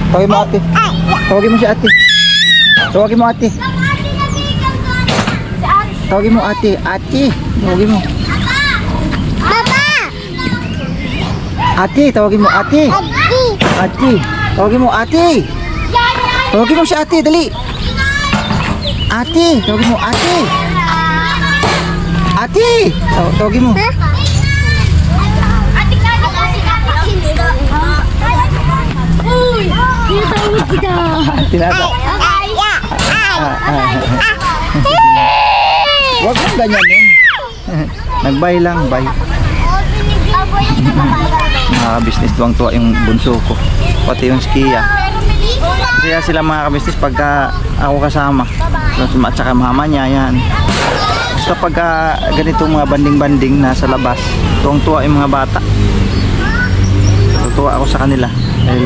Tawagin mo ate. Tawagin mo si ate. Tawagin mo ate. Tawagin mo ate. Ate. Tawagin mo. Ate. Tawagin mo ate. Ate. Tawagin mo ate. Tawagin mo si ate. Dali. Ate. Tawagin mo ate. Ate. Tawagin mo. Tinatawag kita. Huwag mong ganyanin. Nagbay lang, bay. Mga kabisnes, tuwang-tuwa yung bunso ko. Pati yung skiya. Kaya sila mga kabisnes pagka ako kasama. At saka mama niya, yan. Basta pagka ganito mga banding-banding nasa labas, tuwang-tuwa yung mga bata. Tuwa ako sa kanila. Dahil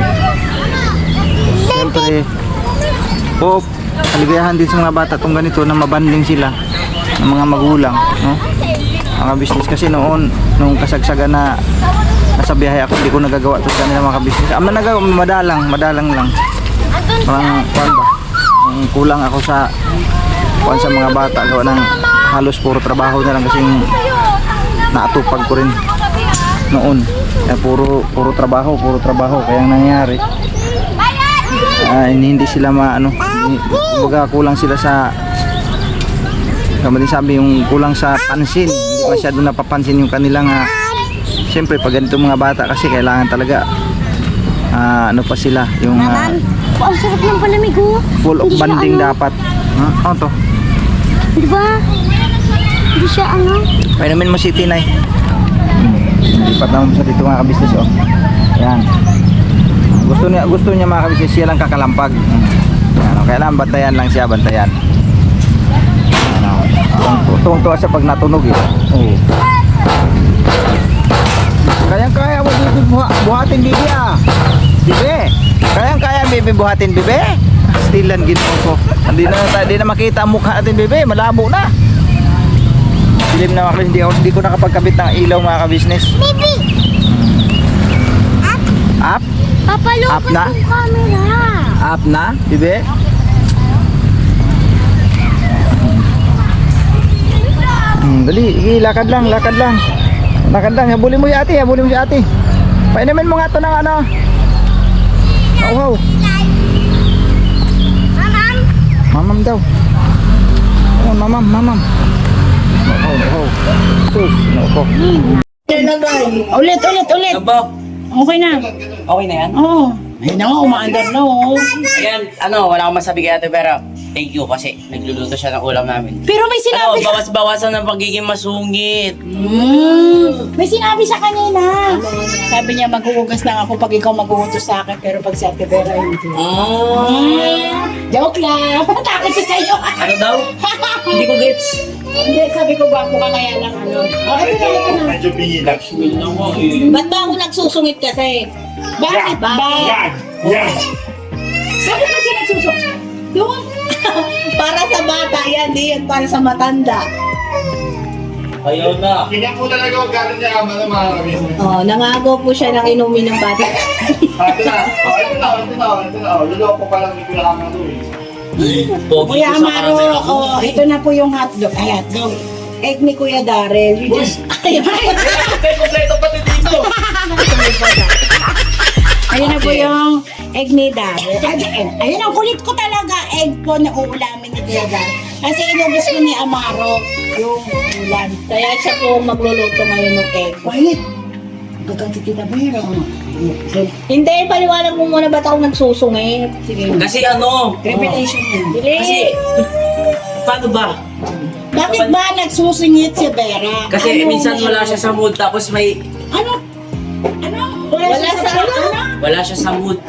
siyempre kaligayahan din sa mga bata itong ganito na mabanding sila ng mga magulang, no? Mga business kasi noon nung kasagsagan na nasa biyahe ako, hindi ko nagagawa ito sa kanila mga business. Madalang lang parang kulang ako sa mga bata, gawa ng halos puro trabaho na lang kasi naatupag ko rin noon. Kaya puro trabaho kaya ang nangyari hindi sila kumbaga kulang sila sa sabi yung kulang sa pansin, hindi masyado napapansin yung kanilang siyempre pag ganito mga bata kasi kailangan talaga pa sila yung ang sarap ng palamig full of banding dapat. Ano to? Diba? Hindi siya Painumin mo si Tinay. Lipat naman sa dito mga kabisnes yan. Gusto niya mga kabisnes siya lang kakalampag. Kailangan bantayan lang siya, bantayan. Tuwang-tuwa siya pag natunog Kayang-kaya mo buhatin bibi Bibi, kayang-kaya bibi buhatin bibi. Stilan ginawa ko. Hindi na makita ang mukha natin bibi, malabo na. Dilim na mga kabisnes, hindi ko nakapagkabit ng ilaw mga kabisnes. Baby! Up? Papalukas Up na? yung camera. Up na, bibi? Dali, lakad lang. Habulin mo si ate. Painumin mo nga ito ng nauhaw. Mamam daw. Mamam. Nauhaw. Sus, nauhaw. Ulit. Aba, Okay na. okay na yan? Oo. Ayun na nga, umaandar na Ayan, wala akong masabi kay Ate Vera. Thank you kasi nagluluto siya ng ulam namin. Pero may sinabi Bawas-bawasan ng pagiging masungit. May sinabi siya kanina. Sabi niya, maghuhugas lang ako pag ikaw maghuhutos sa akin, pero pag si Ate Vera, hindi. Joke lang. Takot siya sa'yo. Ano daw? Hindi ko gets. Hindi, sabi ko gwapo ka kaya lang ito na. Medyo pingilag. Ba't ba ako nagsusungit kasi? Bakit ba? Yan. Bakit ba siya nagsusungit? Doon. Para sa bata yan, di yan para sa matanda. Ayaw na. Ganyan po talaga ang galing niya mga kabisnes. Nangago po siya ng inumin ng bata. Ito na. Luloko pa lang, hindi ko lang ito Pogi Kuya ko sa Amaro, camera. ito na po yung hotdog. Ay, hotdog. Egg ni Kuya Darrell. You just... Kompleto pati dito. Ayun na po yung egg ni Darrell. Ayun, ang kulit ko talaga. Egg po na uulamin ni Kuya Darrell. Kasi inubos ko ni Amaro yung ulam. Kaya siya po magluluto ngayon ng egg. Wait! Gaganti kita ba yun? Hindi, paliwanag mo muna ba't ako nagsusungit? Sige. Kasi Reputation yun. Kasi, paano ba? Bakit ba nagsusungit si Vera? Kasi minsan wala siya sa mood, tapos may... Ano? Wala sa ano? Wala siya sa mood.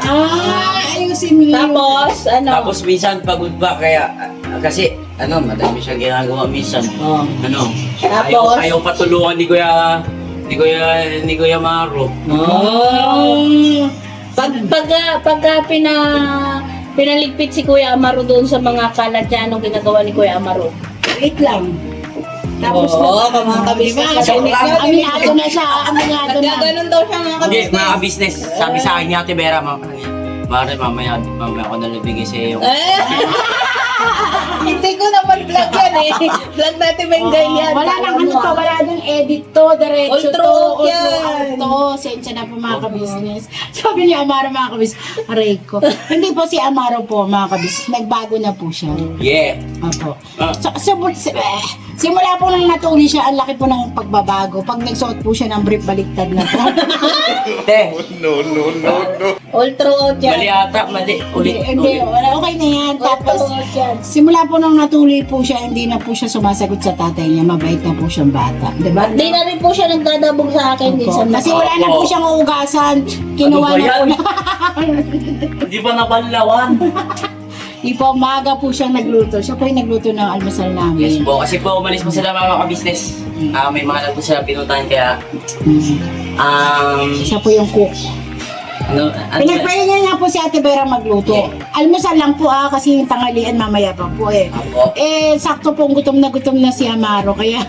Ayusin mo. Tapos, Tapos minsan pagod ba, kaya... Kasi, madami siya ginagawa minsan. Tapos? Ayaw patulungan ni Kuya Maro. Pagka pinaligpit si Kuya Amaro doon sa mga kalat niya, anong ginagawa ni Kuya Amaro? Wait lang. Tapos mga kabisnes. Aminado na siya. Aminado na. Ganun daw siya mga Hindi, kabisnes. mga business. Sabi sa akin ni Ate Vera, Mare, mamaya ako nalabigay sa iyo. Hindi ko naman vlog yan eh. Vlog natin may ganyan. Wala nang ano to, wala nang edit to, diretso to. Ultra yan. To, sensya na po mga kabisnes. Sabi ni Amaro mga kabisnes, aray ko. Hindi po si Amaro po mga kabisnes, nagbago na po siya. Yeah. Opo. Simula po nang natuli siya, ang laki po ng pagbabago. Pag nagsuot po siya ng brief, baliktad na po. Te, Ultra yan. mali ata, mali. Ulit, Hindi, ulit. wala, okay na yan. Tapos, simula po nang natuloy po siya, hindi na po siya sumasagot sa tatay niya. Mabait na po siyang bata. Diba? Di na rin po siya nagdadabog sa akin. Opo. Minsan Kasi wala na po siyang uugasan. Kinuha Ano ba na po yan? na. Hindi ba nabanlawan? Di po, maaga po siyang nagluto. Siya po yung nagluto ng almusal namin. Yes po, kasi po umalis po sila mga ka-business. May mga nagpo sila pinuntahan kaya Siya po yung cook. ano Pinagpahinga niya po si Ate Vera magluto. Almusal lang po kasi yung tanghalian mamaya pa po eh. Opo. Sakto pong gutom na si Amaro. Kaya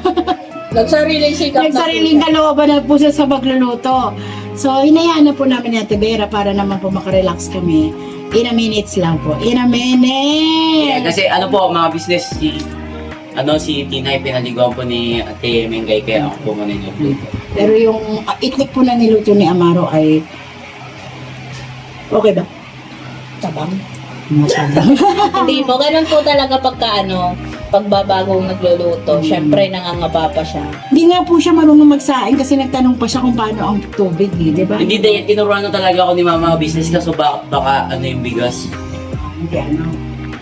Nagsariling sikap na po nagsariling kalooban na po siya sa magluluto. So, hinayaan na po namin ni Ate Vera para naman po makarelax kami. In a minutes lang po. In a minute! Kasi ano po mga business, si Tinay pinaliguan po ni Ate Mengay kaya ako po muna yung Pero yung itlik po na niluto ni Amaro ay okay ba? Tabang. Masarap. Hindi po, ganun po talaga pagka pagbabagong nagluluto. Siyempre, nangangapa pa siya. Hindi nga po siya marunong magsaing kasi nagtanong pa siya kung paano ang tubig di ba? Hindi din, tinuruan na talaga ako ni Mama business kaso baka ano yung bigas. Hindi ano.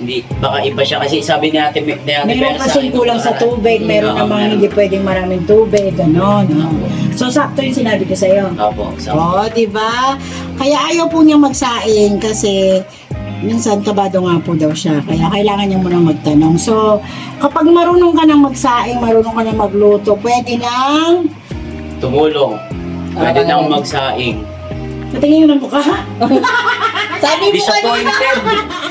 Hindi, baka iba siya kasi sabi ni Ate Vera Meron sa kasing akin, kulang sa tubig, meron Oo, namang hindi pwedeng maraming tubig, gano'n. So, sakto yung sinabi ko sa'yo. Opo, so, Oo, di ba? Kaya ayaw po niyang magsaing kasi minsan kabado nga po daw siya. Kaya kailangan niya munang magtanong. So, kapag marunong ka nang magsaing, marunong ka nang magluto, pwede nang tumulong. Pwede na akong magsaing. patingin ng mukha.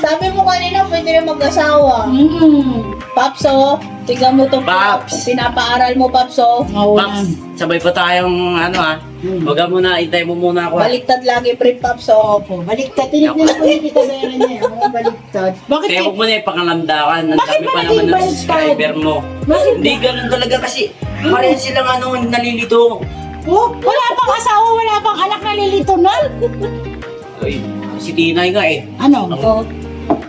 Sabi mo kanina, pwede rin mag-asawa. Papso, tignan mo to. Paps! Pinapaaral mo, Papso. Paps, sabay pa tayong wag ka muna, intay mo muna ako. Baliktad lagi, pre, Papso. Opo, baliktad. Tinignan ko yung kita sa niya. Ang baliktad. Bakit Kaya huwag mo na ipangalamdakan. Ang Bakit dami ba pa naging naman ng baliktad? subscriber mo. Bakit Hindi ganun talaga kasi pareho silang nalilito. Oh, wala pang asawa, wala pang anak na lilito na. Ay, si Tinay nga eh. Ano?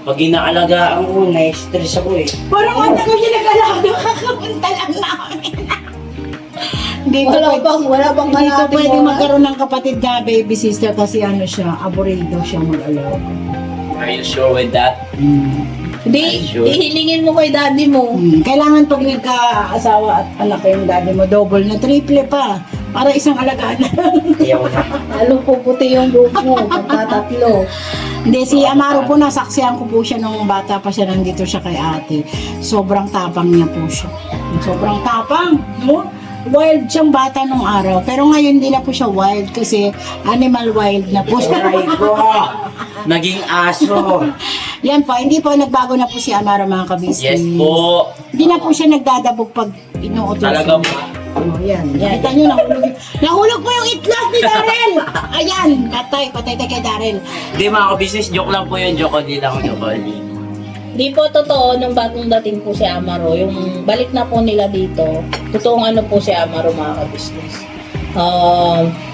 Pag inaalagaan ko, na-stress ako eh. Parang ang tagal niya nag-alaga, kakapunta lang namin. Dito Wala bang dito pwede magkaroon ng kapatid na baby sister kasi ano siya, aburido siya mag-alaga. Are you sure with that? Hindi, Sure. ihilingin mo kay daddy mo. Kailangan pag nagka-asawa at anak yung daddy mo, double na, triple pa. Para isang alagaan na lang. Ayaw na. Lalo po puti yung buhok mo, pagkatatlo. Hindi, si Amaro po, nasaksihan ko po siya nung bata pa siya, nandito siya kay ate. Sobrang tapang niya po siya. Sobrang tapang, no? Wild siyang bata nung araw. Pero ngayon hindi na po siya wild kasi animal wild na po siya. Aray ko! Naging aso! Yan po, hindi po, nagbago na po si Amaro mga kabisnes. Yes po! Hindi na po siya nagdadabog pag inuutos. Talaga po. Oh, yan. Nakita nyo, nahulog po yung itlog ni Darrell! Ayan, patay tayo kay Darrell. Hindi mga ka-business, joke lang po yun. Joke din ako, joke. Di po totoo, nung bagong dating po si Amaro, yung balik na po nila dito, totoong ano po si Amaro mga ka-business.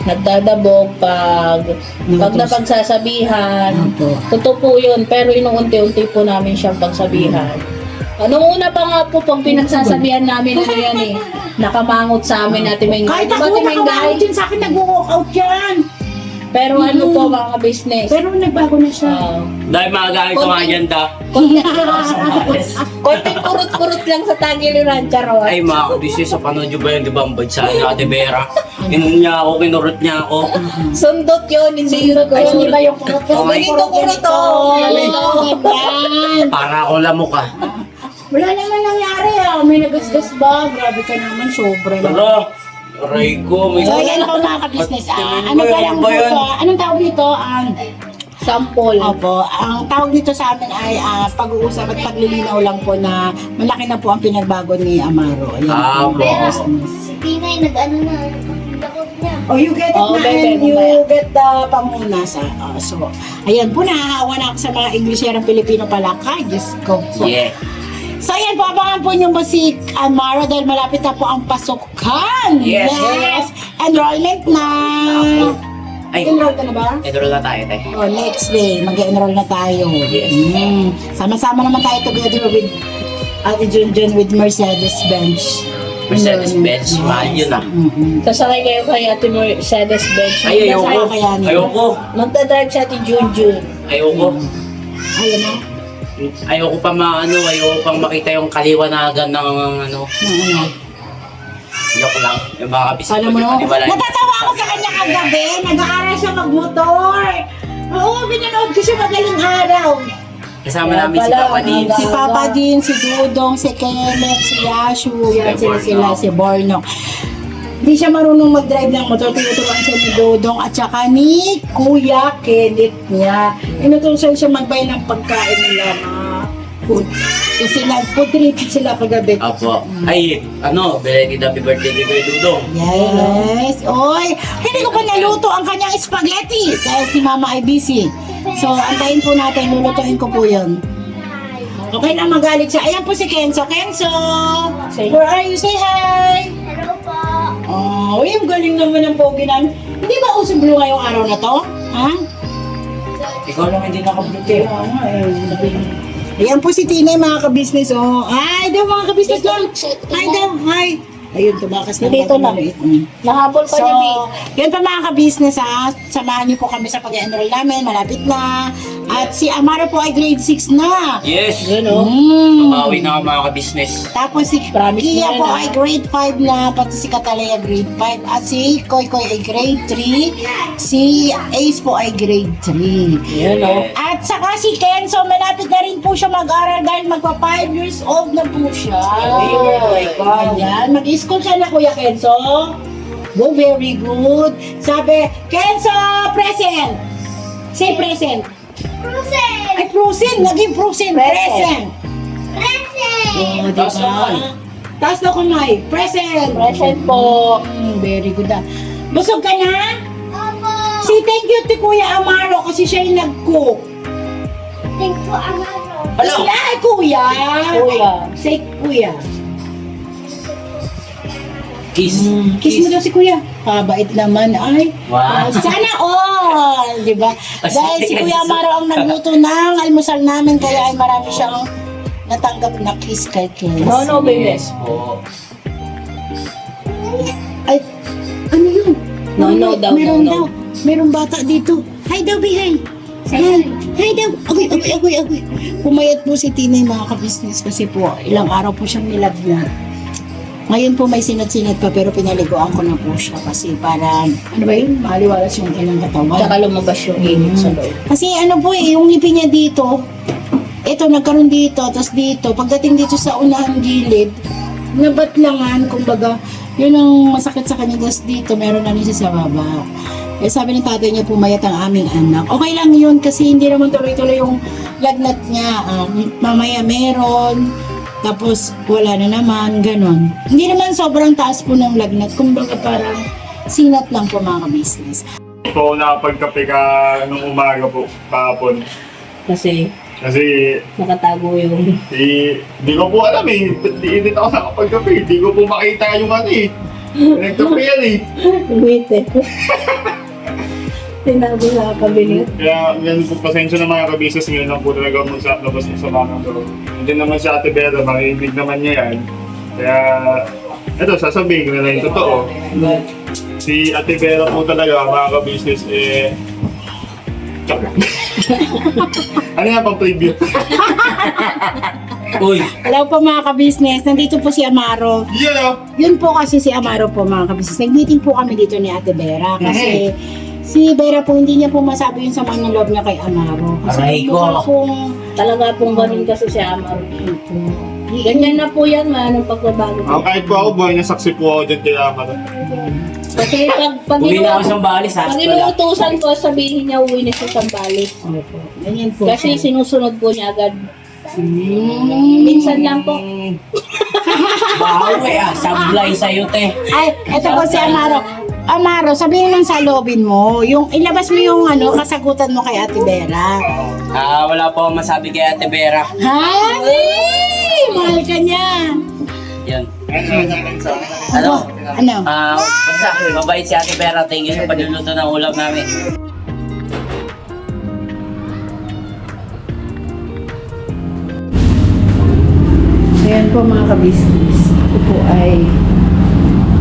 Nagdadabog pag napagsasabihan. Opo. Totoo po yun, pero inuunti-unti po namin siyang pagsabihan. Nung una pa nga po, pag pinagsasabihan namin ano yan eh, nakamangot sa amin natin may Kahit Di ako, ba, Ate Mengay? nakamangot din sa akin, nag-walk out yan. Pero ano po mga business. Pero nagbago na siya. Dahil mga gamit ko mga ganda. Konting kurut-kurut lang sa tagiliran, charo. Ay mga ka-business, sa panood nyo ba yun, di ba? Ang bansa ni Ate Vera. Inom niya ako, kinurot niya ako. Sundot yun, hindi yun. Ay, hindi ba yung kurot? Oh my Ganito kurot oh. Yan. Para ako lamok ah. Wala naman nangyari May nagasgas ba? Grabe ka naman, sobra. Tara! Aray ko, may... So, yan po mga ka-business. Ano ba ba yan? lang Ano ba yan? dito? Anong tawag dito? Sample. Opo, ang tawag dito sa amin ay pag-uusap at paglilinaw lang po na malaki na po ang pinagbago ni Amaro. Ayan po, Ah, mga po. ka-business. Si Tinay nag-ano na, lakot niya. Oh, you get it Oh, na bebe, and you mamaya. get the pamunas. So, ayan po, nahahawa na ako sa mga Englisherang Pilipino pala. Kay, Diyos ko po. Yeah. So, ayan po, abangan po niyo si Amaro dahil malapit na po ang pasukan. Yes. Enrollment na. Ay, Enroll ka na ba? enroll na tayo, tay. Oh, next day, mag-enroll na tayo. Yes. Sama-sama naman tayo together with Ate Junjun with Mercedes-Benz. Mercedes-Benz, mahal yun ah. Sasakay kayo kay Ate Mercedes-Benz. Ay, Nasaan ayoko. kaya niya? Ayoko. Magdadrive si Ate Junjun. Ayoko. Ayun na. Ayoko pa ayoko pang makita yung kaliwanagan ng ano. Joke lang. Yung mga kabisnes Alam mo, ko, di ba lang? natatawa ako sa kanya kagabi. Nag-aaral siya magmotor. Oo, pinanood ko siya madaling araw. Kasama Kaya namin si pala, Papa Dins. Si Papa Din, si Dudong, si Kenneth, si Yashu, yan sila, si Borno. Hindi siya marunong mag-drive ng motor, tinuturuan siya ni Dudong at saka ni Kuya Kenneth niya. Inutusan siya magbay ng pagkain nila, mga food. Kasi nag-food trip sila kagabi. Apo. Ay, belated happy birthday kay Kuya Dudong. Yes. Oy, hindi ko pa naluto ang kanyang spaghetti dahil si Mama ay busy. So, antayin po natin, lulutuin ko po yun. Okay na, magalit siya. Ayan po si Kenzo. Kenzo! Where are you? Say hi! Hello po. Oh, yung galing naman ng pogi namin. Hindi ba usong blue ngayong araw na to? Ha? Ikaw lang hindi naka-blue eh. Ayan po si Tina, mga ka-business. Oh. Ay, daw mga ka-business lang. Hi daw, hi. Ayun, tumakas na. Dito lang. Nahabol pa So, niya, B. yan pa mga ka-business ha. Samahan niyo po kami sa pag-enroll namin. Malapit na. At si Amaro po ay grade 6 na. Yes. Yun, oh. Tumawi na ang mga kabisnes. Tapos si Promise Kia mo po yan, ay grade 5 na. Pati si Catalea grade 5. At si Koy Koy ay grade 3. Si Ace po ay grade 3. Yun, oh. At saka si Kenzo, malapit na rin po siya mag-aral dahil magpa 5 years old na po siya. Ayan, mag-school siya na Kuya Kenzo. Oh, very good. Sabi, Kenzo, present. Say present. Present! Ay, present. Naging present. Present. Present! Oh, Taas diba? kamay. Taas na kamay. Present. Present po. Very good. Busog ka na? Opo! Say thank you to Kuya Amaro kasi siya yung nag-cook. Thank you, Amaro. Hello. Ay, Kuya. Kuya. Say Kuya. Kiss. Kiss mo daw si Kuya. Kabait naman. Ay, Wow. sana all. Di ba? Dahil si Kuya Amaro ang nagluto ng almusal namin kaya ay marami siyang natanggap na kiss kay Kiss. No, baby. Yes po. Ay, ano yun? No, daw, Meron no. daw. Meron bata dito. Hi daw, Bihay. Hi daw. Okay. Pumayat po si Tinay mga ka-business kasi po ilang araw po siyang nilagnat. Ngayon po may sinat-sinat pa pero pinaliguan ko na po siya kasi para, ano ba yun? Maliwalas yung kanyang katawan. Tsaka lumabas yung init sa loob. Kasi ano po yung ngipin niya dito, ito nagkaroon dito, tapos dito, pagdating dito sa unahang gilid, nabatlangan, kumbaga, yun ang masakit sa kanya, tapos dito, meron na rin siya sa baba. Eh, sabi ng tatay niya, pumayat ang aming anak. Okay lang yun kasi hindi naman tuloy-tuloy yung lagnat niya. Mamaya meron, tapos wala na naman, ganon. Hindi naman sobrang taas po ng lagnat, kumbaga parang sinat lang po mga business. Po, nakapagkape ka nung umaga po, kahapon. Kasi Kasi, nakatago yung... di ko po alam eh. Di ako nakapagkape. Di ko po makita yung ano eh. Nagkape yan eh. Wait eh. Tinago sa kabinet. Kaya yan po, pasensya na mga kabisnes ngayon lang po talaga labas mo sa mga to. Hindi naman si Ate Vera, makiibig naman niya yan. Kaya, eto, sasabihin ko na lang yung totoo. Si Ate Vera po talaga, mga kabisnes, Joke lang. Ano nga pang preview? Uy. Hello po mga ka-business, nandito po si Amaro. Yun po kasi si Amaro po mga ka-business. Nag-meeting po kami dito ni Ate Vera kasi si Vera po hindi niya po masabi yung sama ng loob niya kay Amaro. Kasi Aray ko. mukha pong Talaga pong ganun kasi si Amaro. Ganyan na po yan, anong pagbabago. Kahit po ako, buhay na saksi po ako dyan kay Amaro. Kasi pag Uwi na ako sa balis, pag sakto lang. inuutusan ko, sabihin niya uwi na siya sa Sambales. ganyan po. Kasi sinusunod po niya agad. Minsan lang po. Bawi sablay sa'yo, te. Ay, eto po si Amaro. Amaro, sabihin lang sa lobin mo, yung ilabas mo yung kasagutan mo kay Ate Vera. Wala po akong masabi kay Ate Vera. Ay! Mahal ka niya. Yun. Ano? Basta, mabait si Ate Vera. Thank you sa pagluluto ng ulam namin. Ayan po mga ka-business. Ito po ay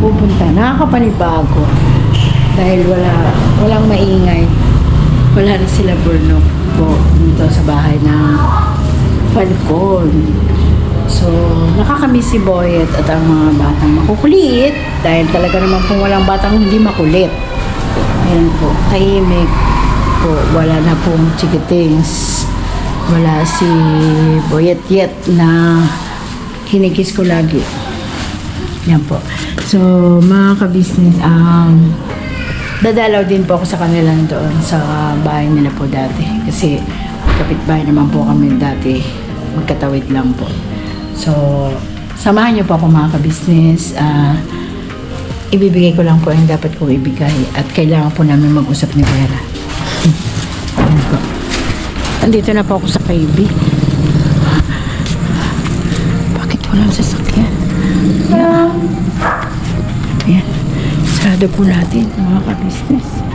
pupunta. Nakakapanibago. Dahil walang maingay. Wala na sila Burnok po dito sa bahay ng Falcon. So, nakakamiss si Boyet at ang mga batang makukulit. Dahil talaga naman kung walang batang hindi makulit. Ayan po. Tahimik po. Wala na pong chikitings. Wala si Boyet yet na kinikis ko lagi. Yan po. So, mga ka-business, dadalaw din po ako sa kanilang doon sa bahay nila po dati. Kasi kapitbahay naman po kami dati. Magkatawid lang po. So, samahan niyo po ako mga ka-business. Ibibigay ko lang po yung dapat kong ibigay. At kailangan po namin mag-usap ni Vera. Yan po. Andito na po ako sa KB. Walang sasakyan. Ayan. Sarado po natin, mga ka-business.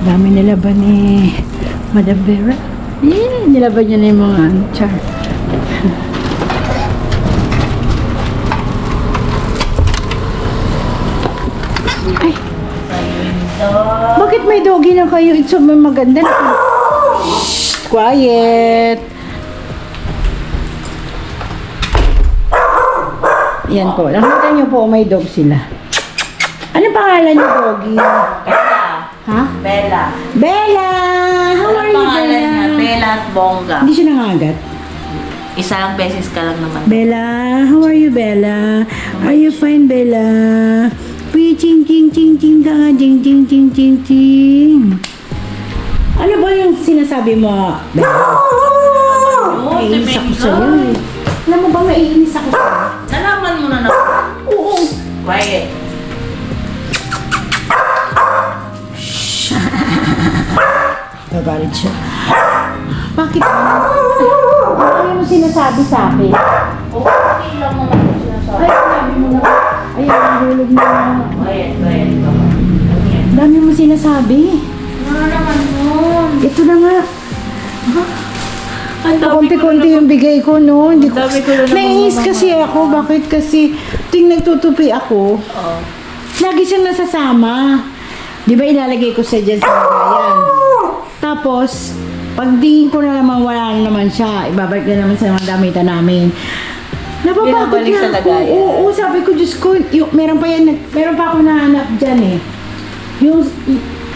Dami nilaban ni Madam Vera. Yeah, nilaban niya na yung mga char. Ay. Bakit may doggy na kayo? It's so maganda na. Shh, quiet. Yan po. Nakita niyo po may dog sila. Ano pangalan niyo, doggy? Bella. Ha? Bella. Bella! How are you, Pangalan niya, Bella? Bella at Bongga. Hindi siya nangagat. Isang beses ka lang naman. Bella, how are you, Bella? Are you fine, Bella? Uy, ching, ching, ching, ching, ka nga, ching, ching, ching, ching, ching. Ano ba yung sinasabi mo, Bella? Naiinis ako sa'yo eh. Alam mo ba, naiinis ako sa'yo? Nalaman mo na naman. Oo. Quiet. Nagalit siya. Bakit? Ano mo sinasabi sa akin? Okay lang mo naman sinasabi. Ay, sabi mo na. Ay, ang hulog na. Quiet, quiet. Dami mo sinasabi. Ano naman yun? Ito na nga. Konti-konti yung bigay ko, no? Hindi ko. Ang dami ko na naman Naiis kasi ako. Bakit kasi tuwing nagtutupi ako, lagi siyang nasasama. Di ba ilalagay ko siya dyan sa lagayan? Tapos, pagtingin ko na naman wala na naman siya, ibabalik na naman sa mga damitan namin. Napapagod Binabalik na sa ako. lagayan. Oo, sabi ko, Diyos ko, meron pa ako nahanap dyan eh. Yung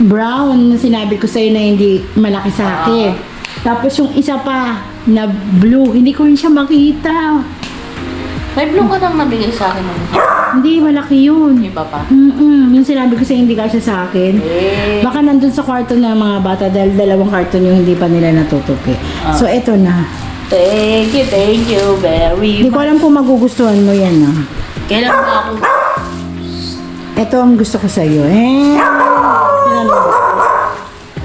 brown na sinabi ko sa'yo na hindi malaki sa akin. Tapos yung isa pa na blue, hindi ko rin siya makita. May blue ka nang nabigay sa akin. Hindi, malaki yun. Iba pa. Yung sinabi ko sa'yo hindi kasya sa akin. Baka nandun sa kwarto ng mga bata dahil dalawang karton yung hindi pa nila natutupi. So, eto na. Thank you very Hindi ko alam kung magugustuhan mo yan, ah. Kailan ba ako? Ito ang gusto ko sa'yo.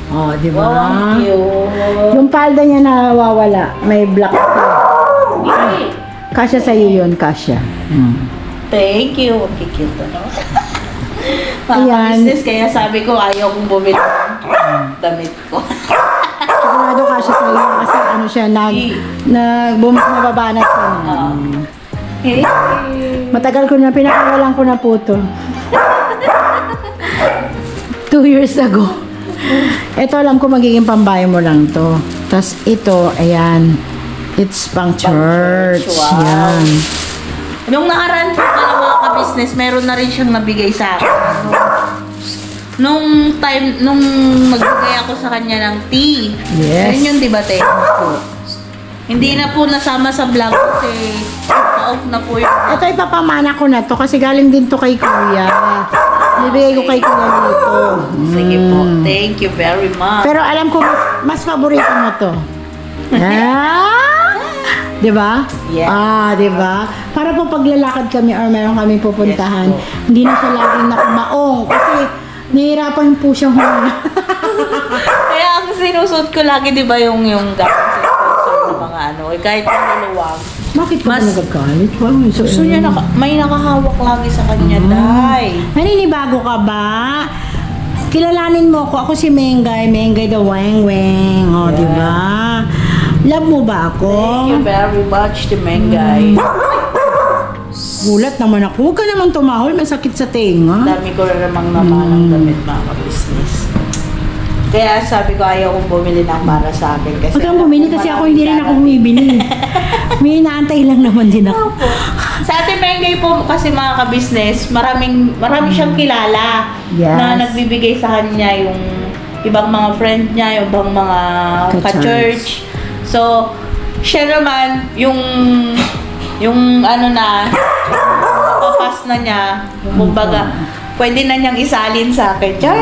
Oh, di ba? Thank you. Yung palda niya nawawala. May black siya. Kasya sa'yo yun, kasya. Thank you. Kikita na. Ayan. Business, kaya sabi ko ayaw kong bumili ng damit ko. Sigurado kasya sa'yo kasi ano siya, nababanat ko na. Matagal ko na, pinakawalan ko na po to. 2 years ago. Ito alam ko magiging pambahay mo lang to. Tapos ito, ayan. It's pang church. Wow. Yan. Nung nakaraan po pala mga ka-business, meron na rin siyang nabigay sa akin. Nung magbigay ako sa kanya ng tea. Yes. Ayun yun, di ba, te? Hindi na po nasama sa vlog kasi off na po yun. Ito ipapamana ko na to kasi galing din to kay Kuya. Ibigay ko kay Kuya dito. Sige po. Thank you very much. Pero alam ko mas paborito mo to. Di ba? Yeah. Di ba? Para po paglalakad kami or meron kami pupuntahan, hindi na siya laging nakamaong. Kasi Nahihirapan po siyang huminga. Kaya ang sinusot ko lagi, di ba, yung galing sa sponsor ng mga ano, eh, kahit naluluwag. Bakit ka ba Mas- nagagalit? Wow, Gusto niya, may nakahawak lagi sa kanya, Day. Naninibago ka ba? Kilalanin mo ako. Ako si Mengay. Mengay the Weng Weng. O, di ba? Love mo ba ako? Thank you very much, Timengay. Gulat naman ako. Huwag ka naman tumahol. Masakit sa tenga. Dami ko rin namang naman ng damit, mga business. Kaya sabi ko, ayaw kong bumili ng para sa akin. Kasi Huwag kang bumili kasi ako hindi rin ako bumibili. May inaantay lang naman din ako. Sa Ate Mengay po kasi mga ka-business, marami siyang kilala Yes. na nagbibigay sa kanya yung ibang mga friend niya, yung ibang mga ka-church. So, siya naman, yung ano na, papas na niya, kumbaga, pwede na niyang isalin sa akin. Char!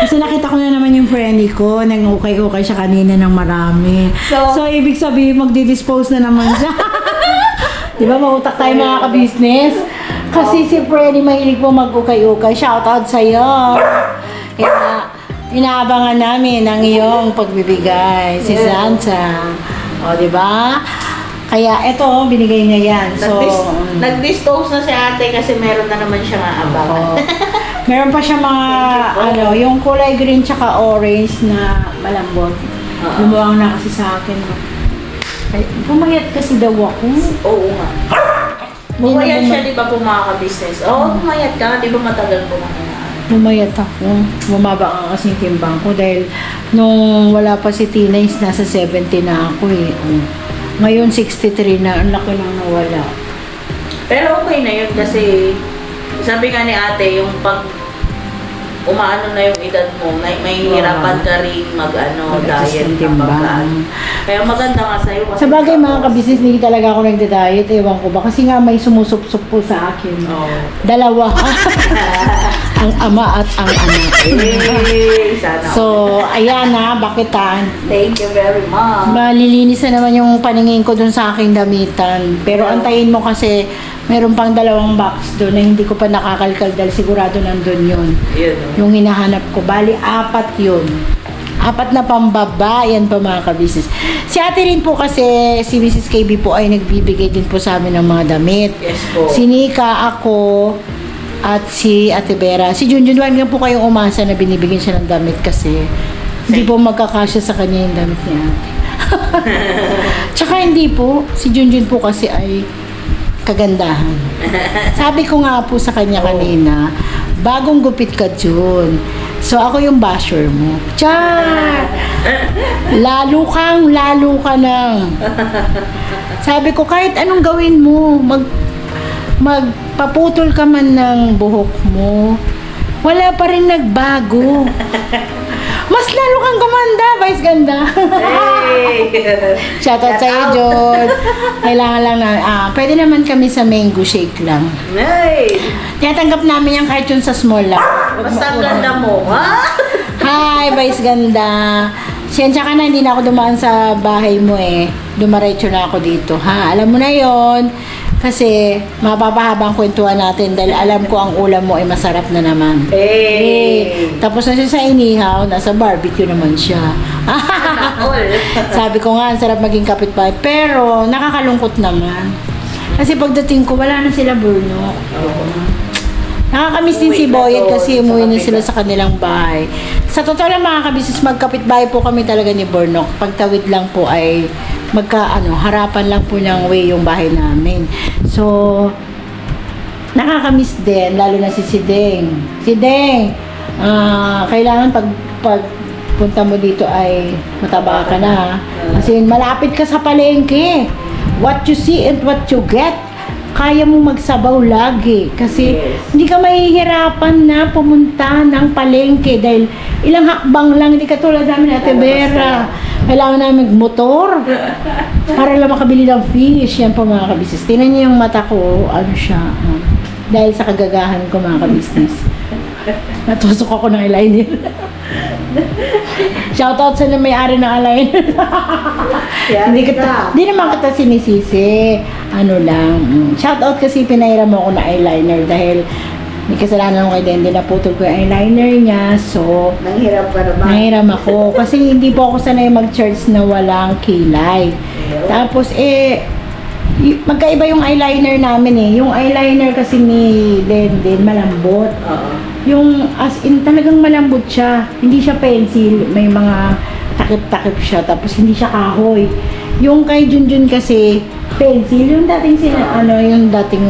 Kasi nakita ko na naman yung friendly ko. Nag-ukay-ukay siya kanina ng marami. So, ibig sabihin, magdi-dispose na naman siya. Di ba, mautak tayo mga ka-business? Kasi si Freddy mahilig po mag-ukay-ukay. Shoutout sa'yo. Kaya, inaabangan namin ang iyong pagbibigay. Si Sansa. O, di ba? Kaya, eto, binigay niya yan. So, Nag-dispose na si ate kasi meron na naman siya maabangan. Oo. Meron pa siya mga, ano, yung kulay green tsaka orange na malambot. Lumuwang na kasi sa akin. Ay, pumayat kasi daw ako. Oo nga. Pumayat siya, di ba, po mga ka-business? Oo, pumayat ka. Di ba matagal po na Pumayat ako. Bumaba ka kasi yung timbang ko dahil nung wala pa si Tinays, nasa 70 na ako eh. Ngayon 63 na, ang laki nang nawala. Pero okay na yun kasi sabi nga ni ate, yung pag umaano na yung edad mo, may hirapan ka rin mag-ano, Mag-adjust diet ng kapag timbang. Kaya maganda nga sa'yo. Kasi Sa bagay mga kabisnes, hindi talaga ako nagda-diet. Ewan ko ba? Kasi nga may sumusup-sup po sa akin. Oo. Dalawa. Ang ama at ang anak. Sana. So, ayan na, bakitan. Thank you very much. Malilinis na naman yung paningin ko dun sa aking damitan. Pero antayin mo kasi meron pang 2 box doon na hindi ko pa nakakalkal dahil sigurado nandun yun. Yun. Yung hinahanap ko. Bali, 4 yun. 4 na pambaba. Yan pa mga kabisnes. Si ate rin po kasi, si Mrs. KB po ay nagbibigay din po sa amin ng mga damit. Yes po. Si Nika, ako, at si Ate Vera. Si Junjun, huwag nga po kayong umasa na binibigyan siya ng damit kasi hindi po magkakasya sa kanya yung damit niya. Tsaka hindi po, si Junjun po kasi ay kagandahan. Sabi ko nga po sa kanya kanina, bagong gupit ka, Jun. So ako yung basher mo. Char! Lalo ka nang. Sabi ko, kahit anong gawin mo, magpaputol ka man ng buhok mo, wala pa rin nagbago. Mas lalo kang gumanda, Vice Ganda. Hey! Shoutout sa'yo, Jod. Kailangan lang na, pwede naman kami sa mango shake lang. Nice! Tinatanggap namin yung kahit yun sa small lang. Basta ang ganda mo, ha? Hi, Vice Ganda. Siyensya ka na, hindi na ako dumaan sa bahay mo eh. Dumaretso na ako dito, ha? Alam mo na yon. Kasi mapapahabang kwentuhan natin dahil alam ko ang ulam mo ay masarap na naman. Hey! Tapos na siya sa inihaw, nasa barbecue naman siya. All. Sabi ko nga, ang sarap maging kapitbahay. Pero nakakalungkot naman. Kasi pagdating ko, wala na sila Bruno. Nakakamiss din si Boyet kasi umuwi na sila sa kanilang bahay. Sa totoo lang mga kabisnes, magkapitbahay po kami talaga ni Burnok. Pagtawid lang po ay harapan lang po ng way yung bahay namin. So, nakakamiss din, lalo na si Sideng. Sideng, kailangan pag punta mo dito ay mataba ka na ha. Kasi malapit ka sa palengke. What you see and what you get. Kaya mong magsabaw lagi kasi hindi ka mahihirapan na pumunta ng palengke dahil ilang hakbang lang, hindi katulad namin Ate Vera. Kailangan namin magmotor para lang makabili ng fish. Yan po mga kabisnes. Tingnan niyo yung mata ko, ano siya. Dahil sa kagagahan ko mga kabisnes. Natusok ako ng eyeliner. Shoutout sa na may-ari ng eyeliner. Hindi naman kita sinisisi. Ano lang. Shoutout kasi pinahiram mo ako na eyeliner dahil May kasalanan ko kay Dende, naputol ko yung eyeliner niya. So, Nanghirap ka naman. nahiram ako. Kasi hindi po ako sanay mag-charge na walang kilay. Tapos, magkaiba yung eyeliner namin eh. Yung eyeliner kasi ni Dende, malambot. Oo. Yung as in, talagang malambot siya. Hindi siya pencil. May mga takip-takip siya. Tapos, hindi siya kahoy. Yung kay Junjun kasi, pencil. Yung dating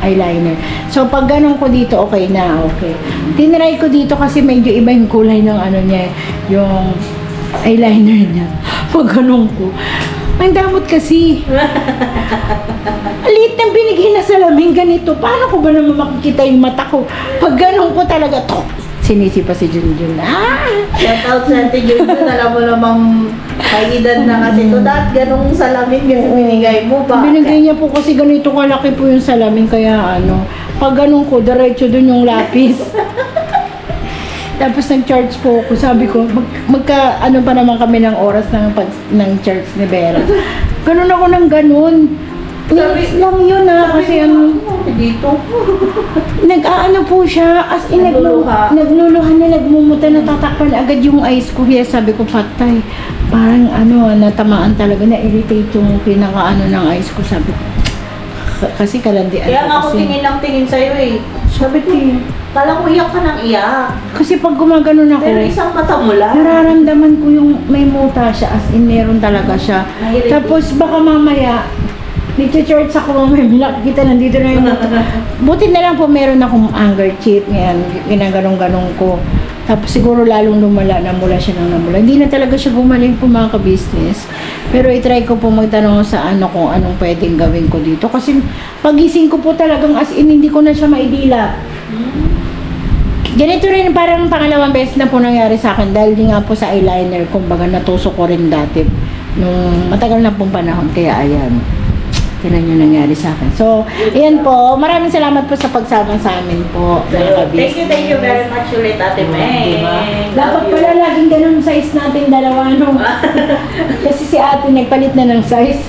eyeliner. So, pag ganun ko dito, okay na, okay. Tinry ko dito kasi medyo iba yung kulay ng niya, yung eyeliner niya. Pag ganun ko. Ang damot kasi. Liit ng binigay na salamin ganito. Paano ko ba naman makikita yung mata ko? Pag ganun ko talaga, sinisi pa si Junjun. Shout out sa Ate Junjun, alam mo namang may edad na kasi to. Dahil ganong salamin yung binigay mo ba? Binigay niya po kasi ganito kalaki po yung salamin. Kaya pag ganun ko, diretso dun yung lapis. Tapos nag-charge po ako. Sabi ko, pa naman kami ng oras ng charge ni Vera. Ganun ako ng ganun. Minutes lang yun kasi Dito. nag-aano po siya, as in nagluluha na, nagmumuta, natatakpan agad yung eyes ko. Kaya sabi ko, patay. Parang natamaan talaga, na-irritate yung pinaka ng eyes ko. Sabi ko, kasi kalandian Kaya nga ako kasi. tingin lang tingin sa'yo eh. Sabi ko, Kala ko iyak ka ng iyak. kasi pag gumaganon ako, Pero isang mata mo lang. nararamdaman ko yung may muta siya, as in meron talaga siya. Nahirap. Tapos baka mamaya, nag-church ako mamaya, nakikita nandito na yung muta. Buti na lang po meron akong anger chip, ngayon, ginaganong-ganong ko. Tapos siguro lalong namula siya ng namula. Hindi na talaga siya gumaling po mga ka-business. Pero itry ko po magtanong sa kung anong pwedeng gawin ko dito. Kasi pagising ko po talagang as in, hindi ko na siya maidila. Ganito rin, parang pangalawang beses na po nangyari sa akin dahil di nga po sa eyeliner, kumbaga natusok ko rin dati nung matagal na pong panahon, kaya ayan, tinan yung nangyari sa akin. So, ayan po, maraming salamat po sa pagsama sa amin po. Thank you very much ulit, Ate May. Dapat pala laging ganun size natin dalawa, Kasi si ate nagpalit na ng size.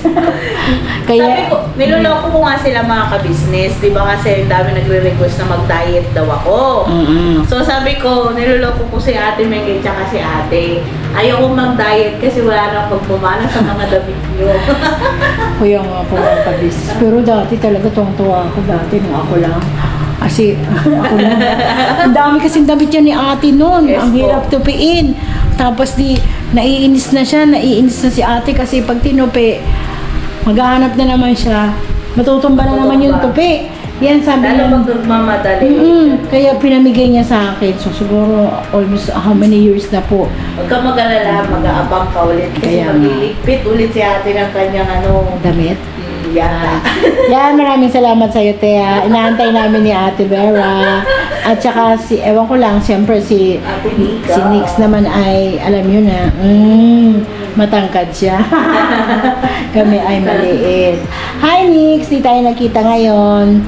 Sabi ko, niloloko ko nga sila mga ka-business. Di ba kasi dami nagre-request na mag-diet daw ako. So sabi ko, niloloko ko si Ate Mengay tsaka si Ate. Ayaw kong mag-diet kasi wala nang pagpumana sa mga damit niyo. Kuya nga po ang ka-business. Pero dati talaga tuwang-tuwa ako dati nung ako lang. Kasi ako lang. Ang dami kasing damit yan ni ate noon. Yes, ang hirap tupiin. Tapos naiinis na si ate kasi pag tinupi, maghahanap na naman siya. Matutumba na naman yung tupi. Yan sabi Lalo niya. pag nagmamadali. Kaya pinamigay niya sa akin. So siguro almost how many years na po. Huwag ka mag-alala, mag-aabang ka ulit. Kasi Kaya nga. magliligpit ulit si Ate ng kanyang Damit. yata. Yan, maraming salamat sa iyo, Tea. Inaantay namin ni Ate Vera. At saka ewan ko lang, siyempre si Ate Nika. Si Nix naman ay, alam yun na, matangkad siya. Kami ay maliit. Hi Nix, di tayo nakita ngayon.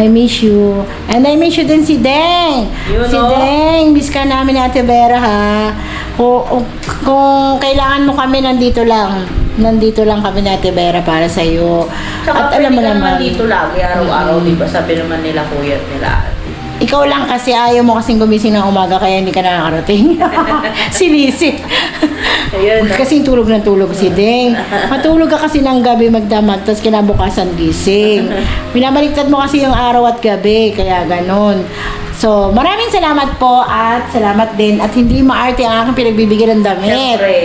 I miss you. And I miss you din si Deng. Si Deng, miss ka namin ni Ate Vera ha. Kung kailangan mo kami, nandito lang. Nandito lang kami ni Ate Vera para sa iyo. Tsaka At alam mo pwede ka naman naman, dito lagi, araw-araw, di ba? Sabi naman nila kuya at nila Ate. ikaw lang kasi ayaw mo kasing gumising ng umaga kaya hindi ka nakakarating. Sinisi. Ayun. Kasing tulog ng tulog si Deng. Matulog ka kasi ng gabi magdamag, tapos kinabukasan gising. Pinabaliktad mo kasi yung araw at gabi, kaya ganon. So, maraming salamat po at salamat din at hindi maarte ang aking pinagbibigyan ng damit. Siyempre.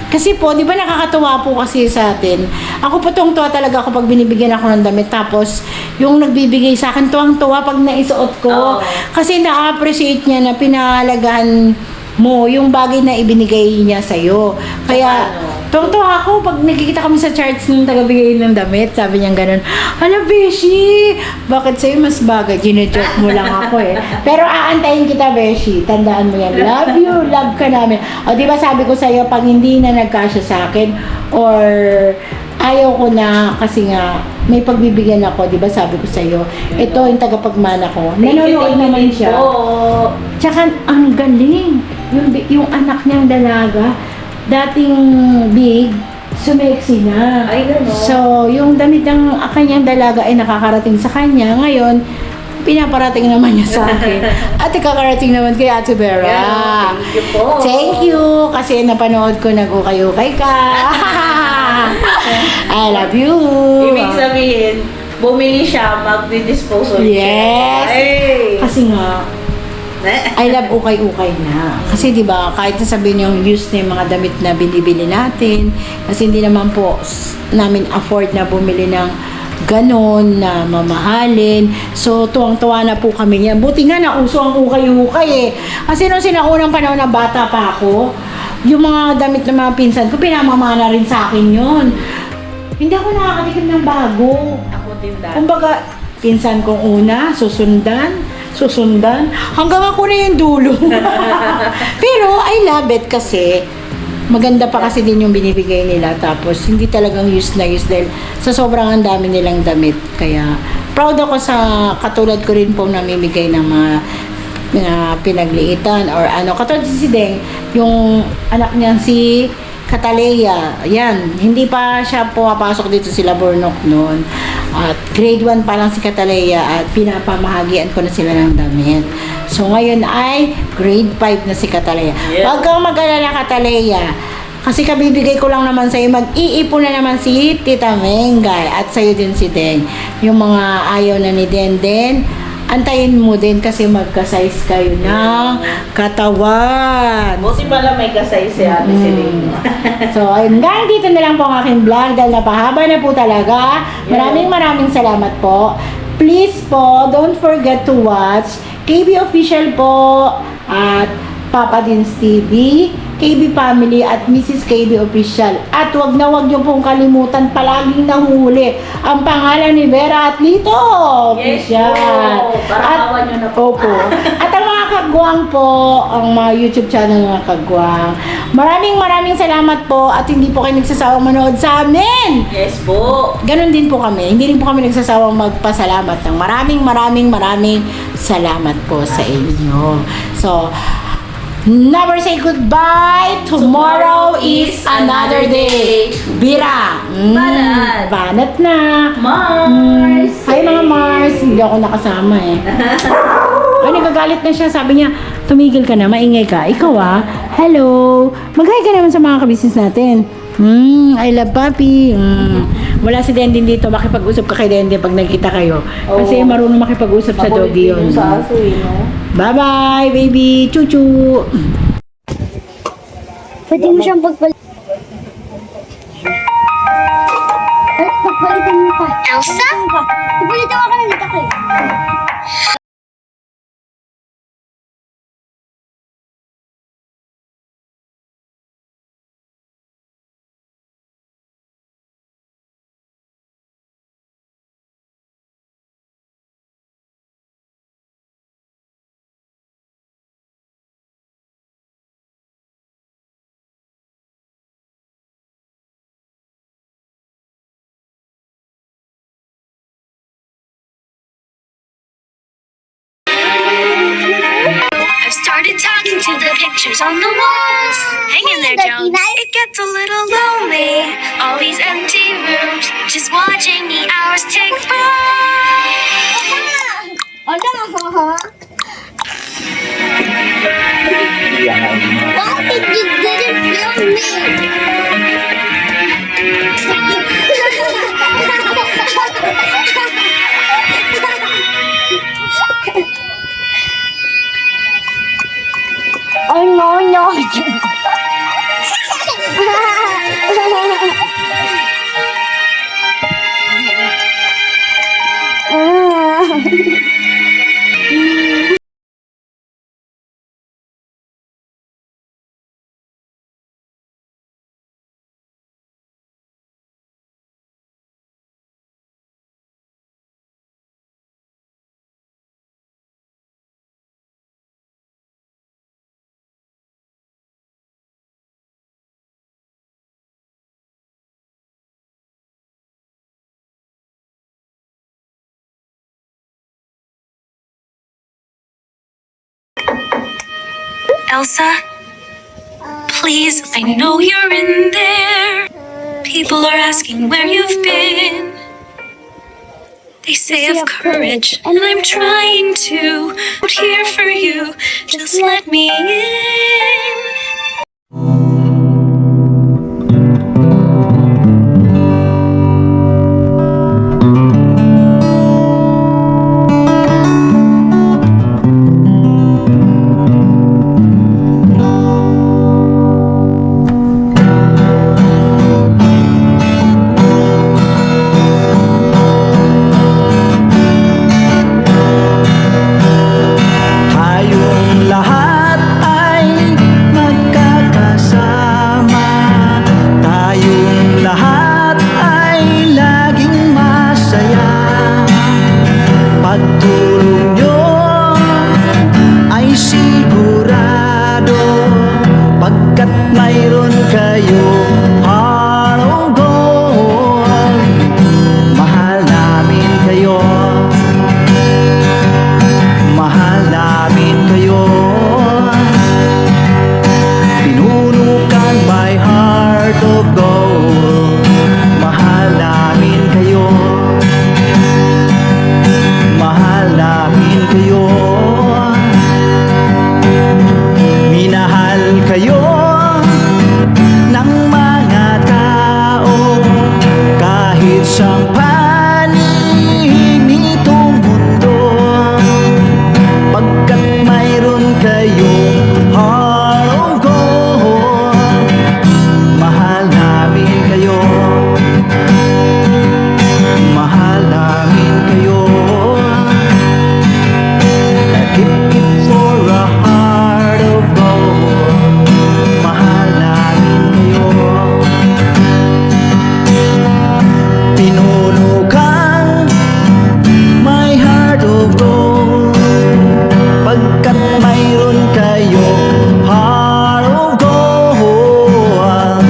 Kasi po, di ba nakakatuwa po kasi sa atin. Ako po tuwang-tuwa talaga ako pag binibigyan ako ng damit. Tapos, yung nagbibigay sa akin, tuwang-tuwa pag naisuot ko. Oo. Kasi na-appreciate niya na pinahalagaan mo yung bagay na ibinigay niya sa'yo. Kaya, tuwang-tuwa ako pag nakikita kami sa charts ng tagabigay ng damit. Sabi niya ganun, hala Beshi, bakit sa'yo mas bagay? Gine-joke mo lang ako eh. Pero aantayin kita Beshi, tandaan mo yan. Love you, love ka namin. O diba sabi ko sa'yo, pag hindi na nagkasya sa akin, or ayaw ko na kasi nga may pagbibigyan ako, di ba sabi ko sa'yo, ito yung tagapagmana ko. Nanonood naman siya. Tsaka ang galing. Yung anak niyang dalaga, dating big, sumexy na. Ay, gano'n. So, yung damit ng kanyang dalaga ay nakakarating sa kanya. Ngayon, pinaparating naman niya sa akin. At ikakarating naman kay Ate Vera. Thank you po. Thank you, kasi napanood ko nag-ukay-ukay ka. I love you. Ibig sabihin, bumili siya, magdi-disposal siya. Yes. Ay. Kasi nga, I love ukay-ukay na. Kasi 'di ba, kahit na sabihin yung use na yung mga damit na binibili natin, kasi hindi naman po namin afford na bumili ng ganon na mamahalin. So, tuwang-tuwa na po kami niyan. Buti nga nauso ang ukay-ukay eh. Kasi nung sinaunang panahon na bata pa ako, yung mga damit ng mga pinsan ko, pinamamana rin sa akin yun. Hindi ako nakakatikim ng bago. Ako din dati. Kumbaga, pinsan kong una, susundan, hanggang ako na yung dulo. Pero, I love it kasi, maganda pa kasi din yung binibigay nila. Tapos, hindi talagang use na use dahil sa sobrang ang dami nilang damit. Kaya, proud ako sa katulad ko rin po namimigay ng mga pinagliitan or ano. Katulad si Deng, yung anak niya si Cataleya, yan, hindi pa siya pumapasok dito sila Burnok noon. At grade 1 pa lang si Cataleya at pinapamahagian ko na sila ng damit. So ngayon ay grade 5 na si Cataleya. Huwag kang mag-alala, Cataleya. Kasi kabibigay ko lang naman sa'yo, mag-iipon na naman si Tita Mengay at sa'yo din si Deng. Yung mga ayaw na ni Den, antayin mo din kasi magka-size kayo ng katawan. Buti pala may kasay si Ate Celine. So, hanggang dito na lang po ang aking vlog dahil napahaba na po talaga. Maraming salamat po. Please po, don't forget to watch KB Official po at Papa Dins TV, KB Family at Mrs. KB Official. At wag niyo pong kalimutan, palaging nahuli ang pangalan ni Vera at Lito Official. Parawan nyo na po. Opo. At ang mga kagwang po, ang mga YouTube channel ng mga kagwang. Maraming salamat po at hindi po kayo nagsasawang manood sa amin. Yes po. Ganon din po kami. Hindi rin po kami nagsasawang magpasalamat ng maraming salamat po sa inyo. So, never say goodbye. Tomorrow is another day. Bira. Banat. Banat na. Mars. Hi mga Mars. Hindi ako nakasama eh. Ay, nagagalit na siya. Sabi niya, tumigil ka na, maingay ka. Ikaw hello. Mag-hi ka naman sa mga kabisnes natin. I love Papi. Wala si Dendin dito. Makipag-usap ka kay Dendin pag nagkita kayo. Kasi marunong makipag-usap sa doggy yun. Sa aso no? Bye-bye, baby. Chuchu. Pwede mo siyang pagpalitan. Pagpalitan mo pa. Elsa? Pagpalitan mo ka na dito kayo. I've started talking to the pictures on the walls. Hang in there, Joan. It gets a little lonely. All these empty rooms, just watching the hours tick by. Why did you didn't film me? Oh no. Elsa, please, I know you're in there. People are asking where you've been. they say of courage, and I'm trying to. Out here for you, just let me in. Tayong lahat ay magkakasama. Tayong lahat ay laging masaya. Pagtulong nyo ay sigurado, pagkat mayroon kayo heart of gold. Mahal namin kayo, mahal namin kayo. Pinuno kang my heart of gold. Mahal namin kayo, mahal namin kayo. Minahal kayo ng mga tao kahit sa panig nitong mundo, pagkat mayroon kayong heart of gold. Mahal namin kayo, mahal namin kayo. Keep it for a heart of gold. Mahal namin kayo. Pinuno kang my heart of gold, pagkat mayroon kayo heart of gold.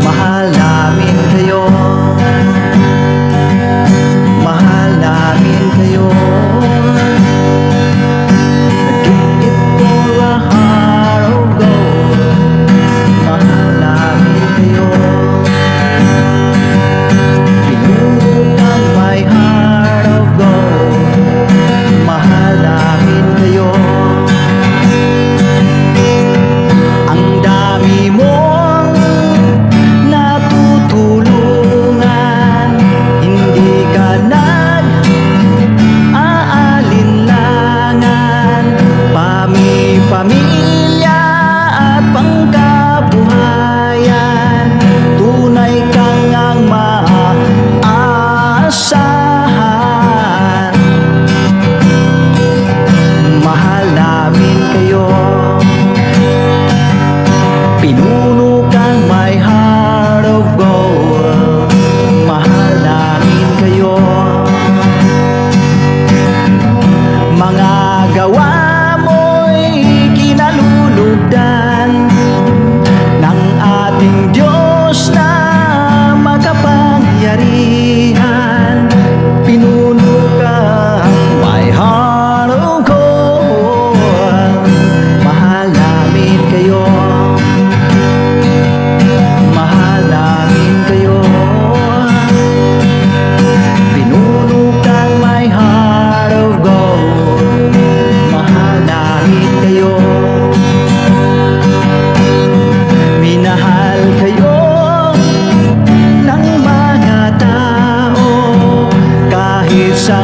Mahal namin kayo, mahal namin kayo. Keep it for a heart of gold. Mahal namin kayo. Pinuno kang my heart of gold. Mahal namin kayo. Ang dami mong natutulungan, hindi ka nag-aalinlangan. Pamilya at pangkabuhayan, tunay kang ang maaasahan. Mahal namin kayo. Pinuno kang my heart of gold. Mahal namin kayo. Mga gawa mo'y kinalulugdan ng ating Diyos na makapangyarihan. Pinuno kang my heart of gold. Mahal namin kayo, mahal namin kayo. Pinuno kang my heart of gold. Mahal namin kayo. Minahal kayo ng mga tao kahit sa